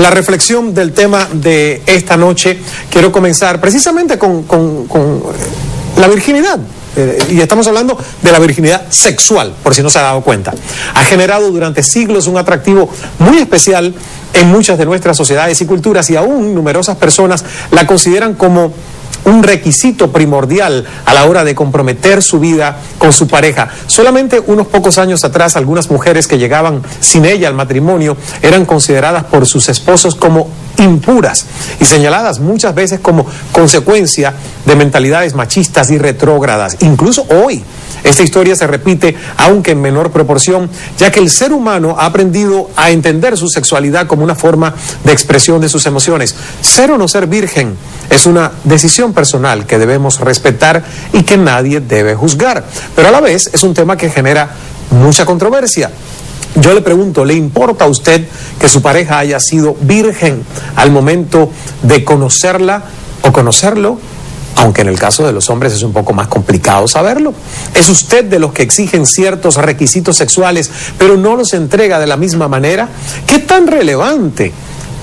la reflexión del tema de esta noche, quiero comenzar precisamente con la virginidad. Y estamos hablando de la virginidad sexual, por si no se ha dado cuenta. Ha generado durante siglos un atractivo muy especial en muchas de nuestras sociedades y culturas, y aún numerosas personas la consideran como un requisito primordial a la hora de comprometer su vida con su pareja. Solamente unos pocos años atrás, algunas mujeres que llegaban sin ella al matrimonio eran consideradas por sus esposos como impuras y señaladas muchas veces como consecuencia de mentalidades machistas y retrógradas. Incluso hoy esta historia se repite, aunque en menor proporción, ya que el ser humano ha aprendido a entender su sexualidad como una forma de expresión de sus emociones. Ser o no ser virgen es una decisión personal que debemos respetar y que nadie debe juzgar, pero a la vez es un tema que genera mucha controversia. Yo le pregunto, ¿le importa a usted que su pareja haya sido virgen al momento de conocerla o conocerlo? Aunque en el caso de los hombres es un poco más complicado saberlo. ¿Es usted de los que exigen ciertos requisitos sexuales pero no los entrega de la misma manera? ¿Qué tan relevante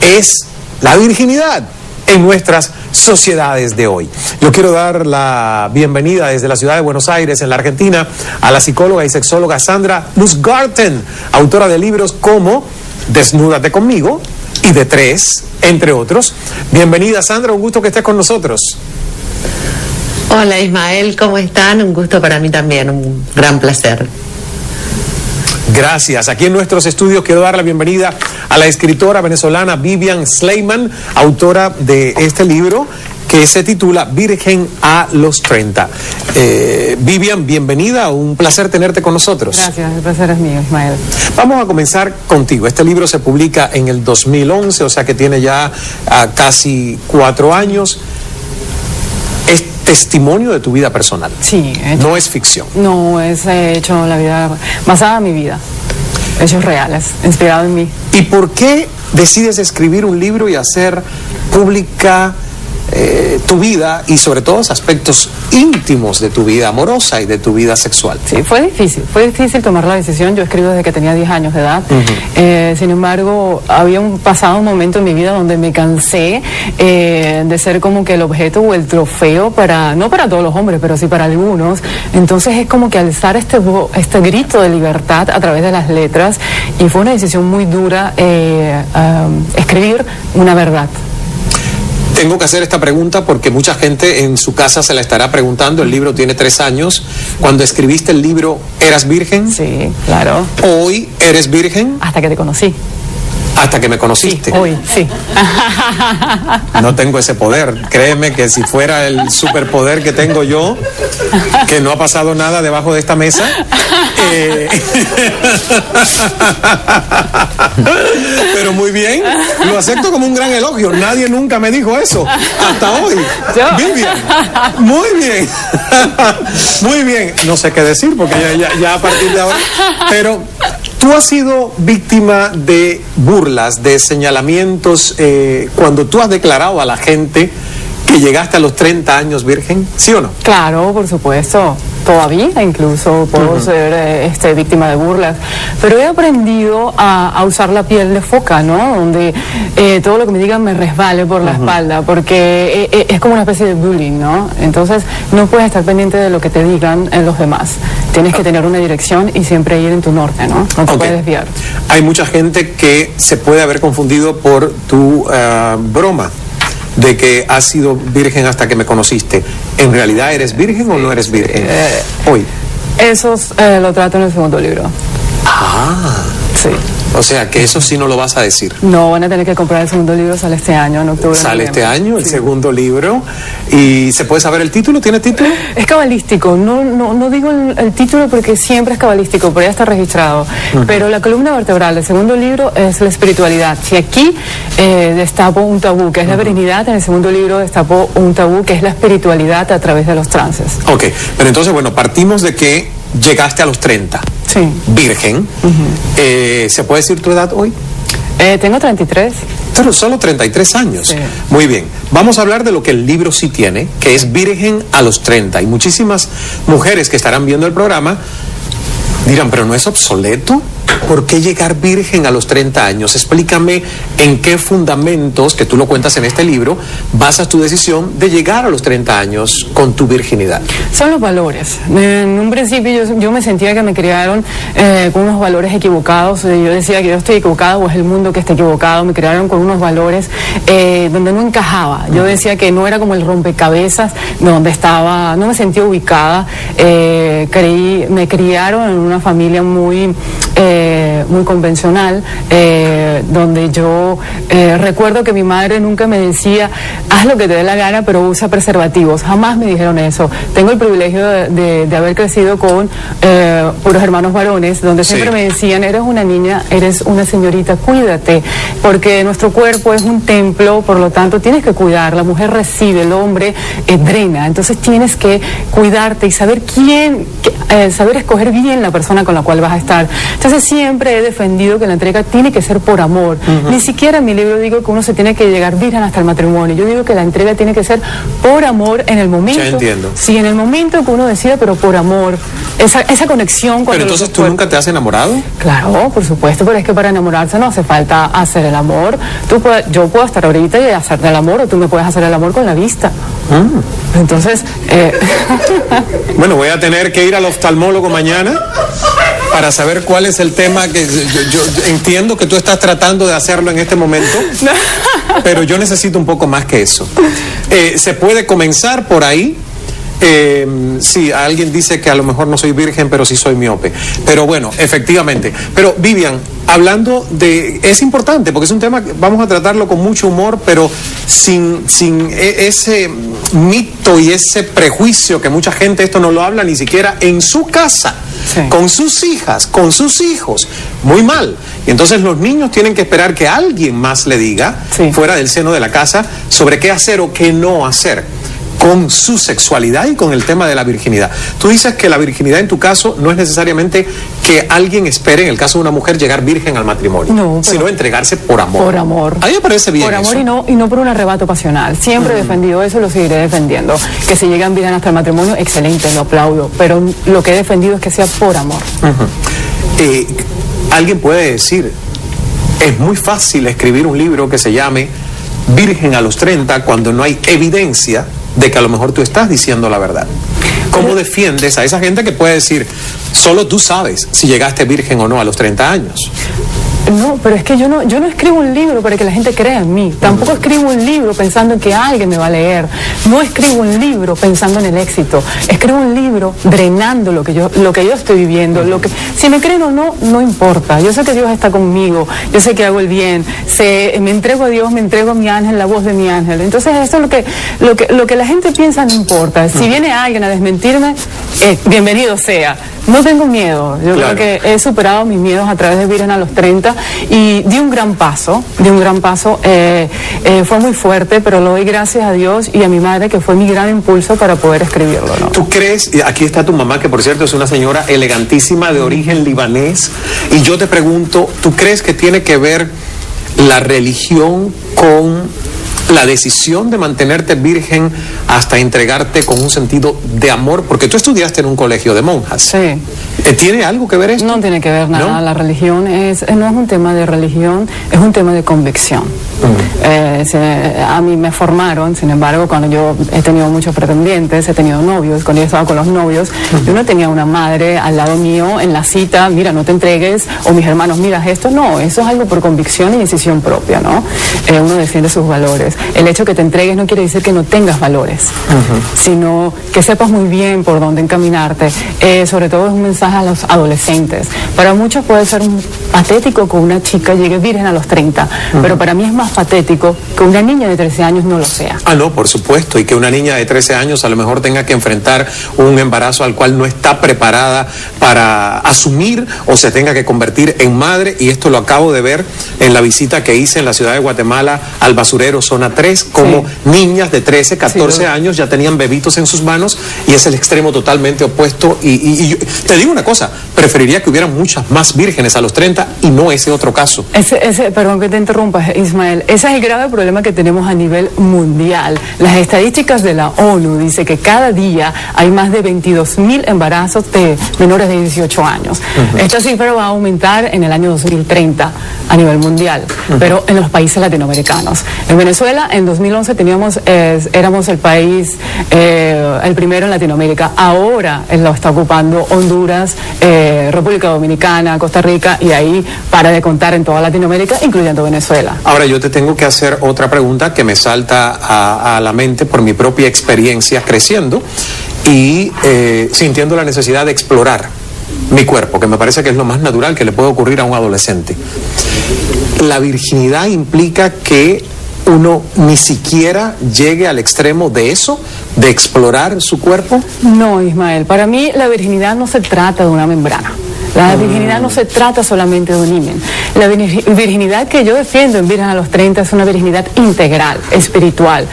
es la virginidad en nuestras sociedades de hoy? Yo quiero dar la bienvenida desde la ciudad de Buenos Aires, en la Argentina, a la psicóloga y sexóloga Sandra Lustgarten, autora de libros como Desnúdate conmigo y De Tres, entre otros. Bienvenida, Sandra, un gusto que estés con nosotros. Hola Ismael, ¿cómo están? Un gusto para mí también, un gran placer. Gracias. Aquí en nuestros estudios quiero dar la bienvenida a la escritora venezolana Vivian Sleiman, autora de este libro que se titula Virgen a los 30. Vivian, bienvenida, un placer tenerte con nosotros. Gracias, el placer es mío, Ismael. Vamos a comenzar contigo. Este libro se publica en el 2011, o sea que tiene ya casi 4 años. Es testimonio de tu vida personal. Sí. No es ficción. No, es hecho la vida, basada en mi vida. Hechos reales, inspirado en mí. ¿Y por qué decides escribir un libro y hacer pública tu vida y sobre todo los aspectos íntimos de tu vida amorosa y de tu vida sexual? Sí, fue difícil tomar la decisión. Yo escribo desde que tenía 10 años de edad. Sin embargo, había pasado un momento en mi vida donde me cansé de ser como que el objeto o el trofeo para, no para todos los hombres, pero sí para algunos. Entonces es como que alzar este grito de libertad a través de las letras, y fue una decisión muy dura escribir una verdad. Tengo que hacer esta pregunta porque mucha gente en su casa se la estará preguntando. El libro tiene 3 años. Cuando escribiste el libro, ¿eras virgen? Sí, claro. ¿Hoy eres virgen? Hasta que te conocí. Hasta que me conociste. Sí, hoy, sí. No tengo ese poder. Créeme que si fuera el superpoder que tengo yo, que no ha pasado nada debajo de esta mesa. Pero muy bien, lo acepto como un gran elogio. Nadie nunca me dijo eso hasta hoy. Vivian, muy bien. Muy bien. No sé qué decir porque ya a partir de ahora. Pero tú has sido víctima de burlas, de señalamientos cuando tú has declarado a la gente que llegaste a los 30 años virgen, ¿sí o no? Claro, por supuesto. Todavía incluso puedo ser víctima de burlas, pero he aprendido a usar la piel de foca, ¿no? Donde todo lo que me digan me resbale por la espalda, porque es como una especie de bullying, ¿no? Entonces no puedes estar pendiente de lo que te digan los demás. Tienes que tener una dirección y siempre ir en tu norte, ¿no? No te puedes desviar. Hay mucha gente que se puede haber confundido por tu broma de que has sido virgen hasta que me conociste. ¿En realidad eres virgen o no eres virgen hoy? Eso lo trato en el segundo libro. Ah, sí. O sea, que eso sí no lo vas a decir. No, van a tener que comprar el segundo libro, sale este año, en octubre. Sale este año, el segundo libro. ¿Y se puede saber el título? ¿Tiene título? Es cabalístico, no digo el título porque siempre es cabalístico, pero ya está registrado. Pero la columna vertebral del segundo libro es la espiritualidad. Si aquí destapo un tabú, que es la virginidad, en el segundo libro destapo un tabú, que es la espiritualidad a través de los trances. Ok, pero entonces, bueno, partimos de que llegaste a los 30. Sí. Virgen. ¿Se puede decir tu edad hoy? Tengo 33. Pero solo 33 años. Sí. Muy bien. Vamos a hablar de lo que el libro sí tiene, que es Virgen a los 30. Y muchísimas mujeres que estarán viendo el programa dirán, pero ¿no es obsoleto? ¿Por qué llegar virgen a los 30 años? Explícame en qué fundamentos, que tú lo cuentas en este libro, basas tu decisión de llegar a los 30 años con tu virginidad. Son los valores. En un principio yo me sentía que me criaron con unos valores equivocados. Yo decía que yo estoy equivocado o es el mundo que está equivocado. Me criaron con unos valores donde no encajaba. Yo decía que no era como el rompecabezas donde estaba, no me sentía ubicada. Me criaron en una familia muy convencional, donde yo recuerdo que mi madre nunca me decía, haz lo que te dé la gana, pero usa preservativos. Jamás me dijeron eso. Tengo el privilegio de haber crecido con puros hermanos varones, donde siempre me decían, eres una niña, eres una señorita, cuídate, porque nuestro cuerpo es un templo, por lo tanto tienes que cuidar. La mujer recibe, el hombre drena, entonces tienes que cuidarte y saber saber escoger bien la persona con la cual vas a estar. Entonces siempre he defendido que la entrega tiene que ser por amor. Ni siquiera en mi libro digo que uno se tiene que llegar virgen hasta el matrimonio. Yo digo que la entrega tiene que ser por amor en el momento. Ya entiendo. Sí, en el momento que uno decida, pero por amor. Esa conexión. Pero entonces tú nunca te has enamorado. Claro, por supuesto, pero es que para enamorarse no hace falta hacer el amor. Yo puedo estar ahorita y hacerte el amor, o tú me puedes hacer el amor con la vista. Entonces... Bueno, voy a tener que ir al oftalmólogo mañana para saber cuál es el tema que yo entiendo que tú estás tratando de hacerlo en este momento, pero yo necesito un poco más que eso. ¿Se puede comenzar por ahí? Sí, alguien dice que a lo mejor no soy virgen, pero sí soy miope. Pero bueno, efectivamente. Pero Vivian, hablando de... Es importante porque es un tema que vamos a tratarlo con mucho humor, pero sin ese mito y ese prejuicio que mucha gente esto no lo habla ni siquiera en su casa. Sí. Con sus hijas, con sus hijos, muy mal. Y entonces los niños tienen que esperar que alguien más le diga, fuera del seno de la casa, sobre qué hacer o qué no hacer con su sexualidad y con el tema de la virginidad. Tú dices que la virginidad en tu caso no es necesariamente que alguien espere, en el caso de una mujer, llegar virgen al matrimonio, sino entregarse por amor. Por amor. A mí me parece bien por amor eso. Y no por un arrebato pasional. Siempre he defendido eso y lo seguiré defendiendo. Que si llegan virgen hasta el matrimonio, excelente, lo aplaudo. Pero lo que he defendido es que sea por amor. Alguien puede decir, es muy fácil escribir un libro que se llame Virgen a los 30 cuando no hay evidencia de que a lo mejor tú estás diciendo la verdad. ¿Cómo defiendes a esa gente que puede decir, solo tú sabes si llegaste virgen o no a los 30 años? No, pero es que yo no escribo un libro para que la gente crea en mí. Tampoco escribo un libro pensando en que alguien me va a leer. No escribo un libro pensando en el éxito. Escribo un libro drenando lo que yo estoy viviendo. Si me creen o no, no importa. Yo sé que Dios está conmigo. Yo sé que hago el bien. Me entrego a Dios, me entrego a mi ángel, la voz de mi ángel. Entonces esto es lo que la gente piensa no importa. Si viene alguien a desmentirme, bienvenido sea. No tengo miedo. Yo creo que he superado mis miedos a través de Virgen a los 30 y di un gran paso. Fue muy fuerte, pero lo doy gracias a Dios y a mi madre, que fue mi gran impulso para poder escribirlo, ¿no? ¿Tú crees? Aquí está tu mamá, que por cierto es una señora elegantísima de origen libanés, y yo te pregunto, ¿tú crees que tiene que ver la religión con la decisión de mantenerte virgen hasta entregarte con un sentido de amor? Porque tú estudiaste en un colegio de monjas. Sí. ¿Tiene algo que ver esto? No tiene que ver nada. ¿No? La religión no es un tema de religión, es un tema de convicción. A mí me formaron, sin embargo, cuando yo he tenido muchos pretendientes, he tenido novios, cuando yo estaba con los novios, yo no tenía una madre al lado mío en la cita, mira, no te entregues, o mis hermanos, mira esto. No, eso es algo por convicción y decisión propia, ¿no? Uno defiende sus valores. El hecho que te entregues no quiere decir que no tengas valores, sino que sepas muy bien por dónde encaminarte. Sobre todo es un mensaje a los adolescentes. Para muchos puede ser patético que una chica llegue virgen a los 30, pero para mí es más patético que una niña de 13 años no lo sea. Ah, no, por supuesto, y que una niña de 13 años a lo mejor tenga que enfrentar un embarazo al cual no está preparada para asumir, o se tenga que convertir en madre, y esto lo acabo de ver en la visita que hice en la ciudad de Guatemala al basurero Zona 3, como niñas de 13, 14 años ya tenían bebitos en sus manos, y es el extremo totalmente opuesto. Y yo, te digo una cosa, preferiría que hubieran muchas más vírgenes a los 30 y no ese otro caso. Perdón que te interrumpa, Ismael, Ismael, ese es el grave problema que tenemos a nivel mundial. Las estadísticas de la ONU dicen que cada día hay más de 22.000 embarazos de menores de 18 años. Esta cifra va a aumentar en el año 2030 a nivel mundial, pero en los países latinoamericanos. En Venezuela, en 2011 éramos el país, el primero en Latinoamérica. Ahora lo está ocupando Honduras, República Dominicana, Costa Rica, y ahí para de contar en toda Latinoamérica, incluyendo Venezuela. Ahora yo te tengo que hacer otra pregunta que me salta a la mente por mi propia experiencia creciendo y sintiendo la necesidad de explorar mi cuerpo, que me parece que es lo más natural que le puede ocurrir a un adolescente. La virginidad implica que uno ni siquiera llegue al extremo de eso, de explorar su cuerpo. No, Ismael, para mí la virginidad no se trata de una membrana. La virginidad no se trata solamente de un himen. La virginidad que yo defiendo en Virgen a los 30 es una virginidad integral, espiritual,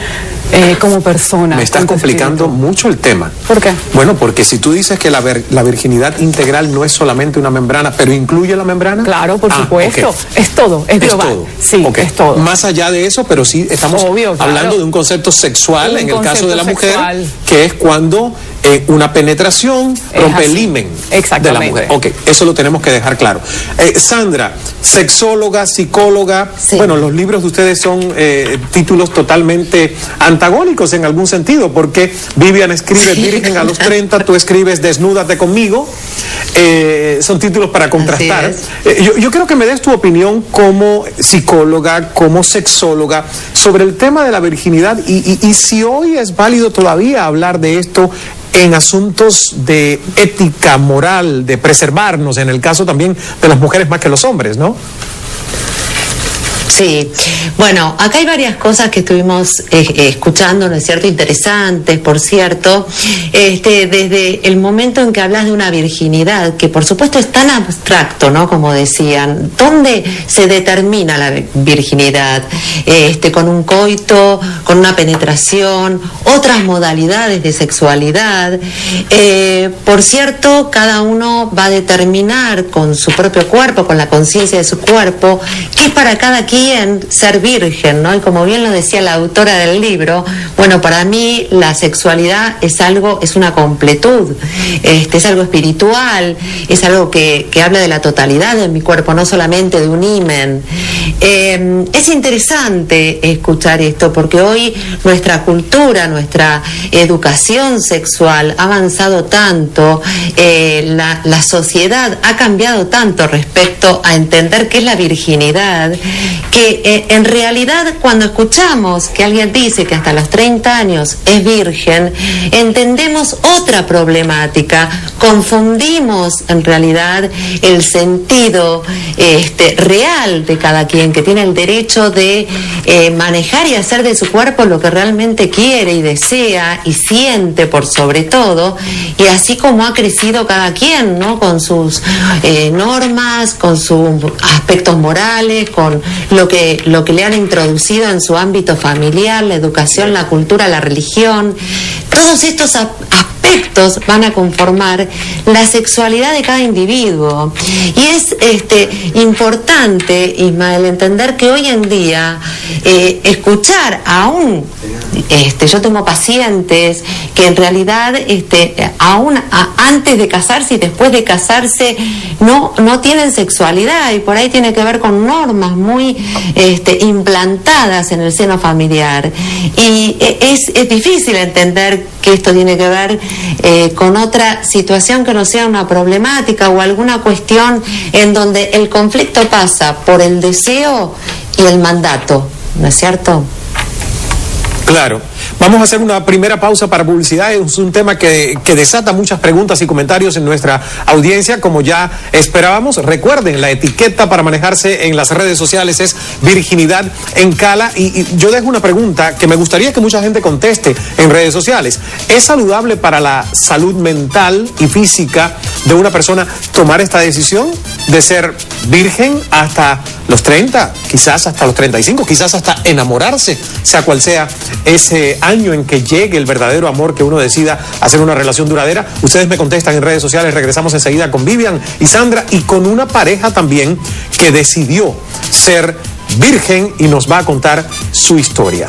como persona. Me estás complicando mucho el tema. ¿Por qué? Bueno, porque si tú dices que la virginidad integral no es solamente una membrana, pero incluye la membrana. Claro, por supuesto. Okay. Es todo, es global. Todo. Sí, okay. Es todo. Más allá de eso, pero sí estamos hablando de un concepto sexual, en el caso de la mujer, que es cuando una penetración rompe el himen de la mujer. Ok, eso lo tenemos que dejar claro. Sandra, sexóloga, psicóloga, sí. Bueno, los libros de ustedes son títulos totalmente antagónicos en algún sentido, porque Vivian escribe Virgen a los 30, tú escribes Desnúdate conmigo, son títulos para contrastar. Yo creo que me des tu opinión como psicóloga, como sexóloga, sobre el tema de la virginidad y si hoy es válido todavía hablar de esto en asuntos de ética, moral, de preservarnos, en el caso también de las mujeres más que los hombres, ¿no? Sí, bueno, acá hay varias cosas que estuvimos escuchando, ¿no es cierto?, interesantes, por cierto, desde el momento en que hablas de una virginidad, que por supuesto es tan abstracto, ¿no?, como decían, ¿dónde se determina la virginidad? Con un coito, con una penetración, otras modalidades de sexualidad. Por cierto, cada uno va a determinar con su propio cuerpo, con la conciencia de su cuerpo, qué es para cada quien ser virgen, ¿no? Y como bien lo decía la autora del libro, bueno, para mí la sexualidad es una completud, es algo espiritual, es algo que habla de la totalidad de mi cuerpo, no solamente de un himen. Es interesante escuchar esto porque hoy nuestra cultura, nuestra educación sexual ha avanzado tanto, la sociedad ha cambiado tanto respecto a entender qué es la virginidad, que en realidad cuando escuchamos que alguien dice que hasta los 30 años es virgen, entendemos otra problemática, confundimos en realidad el sentido real de cada quien, que tiene el derecho de manejar y hacer de su cuerpo lo que realmente quiere y desea y siente por sobre todo, y así como ha crecido cada quien, ¿no?, con sus normas, con sus aspectos morales, con lo que le han introducido en su ámbito familiar, la educación, la cultura, la religión. Todos estos aspectos van a conformar la sexualidad de cada individuo. Y es importante, Ismael, entender que hoy en día escuchar aún, yo tengo pacientes que en realidad aún antes de casarse y después de casarse no tienen sexualidad, y por ahí tiene que ver con normas muy implantadas en el seno familiar, y es difícil entender que esto tiene que ver con otra situación que no sea una problemática o alguna cuestión en donde el conflicto pasa por el deseo y el mandato, ¿no es cierto? Claro. Vamos a hacer una primera pausa para publicidad. Es un tema que desata muchas preguntas y comentarios en nuestra audiencia, como ya esperábamos. Recuerden, la etiqueta para manejarse en las redes sociales es virginidad en Cala. Y yo dejo una pregunta que me gustaría que mucha gente conteste en redes sociales. ¿Es saludable para la salud mental y física de una persona tomar esta decisión de ser virgen hasta los 30, quizás hasta los 35, quizás hasta enamorarse, sea cual sea ese año en que llegue el verdadero amor, que uno decida hacer una relación duradera? Ustedes me contestan en redes sociales. Regresamos enseguida con Vivian y Sandra, y con una pareja también que decidió ser virgen y nos va a contar su historia.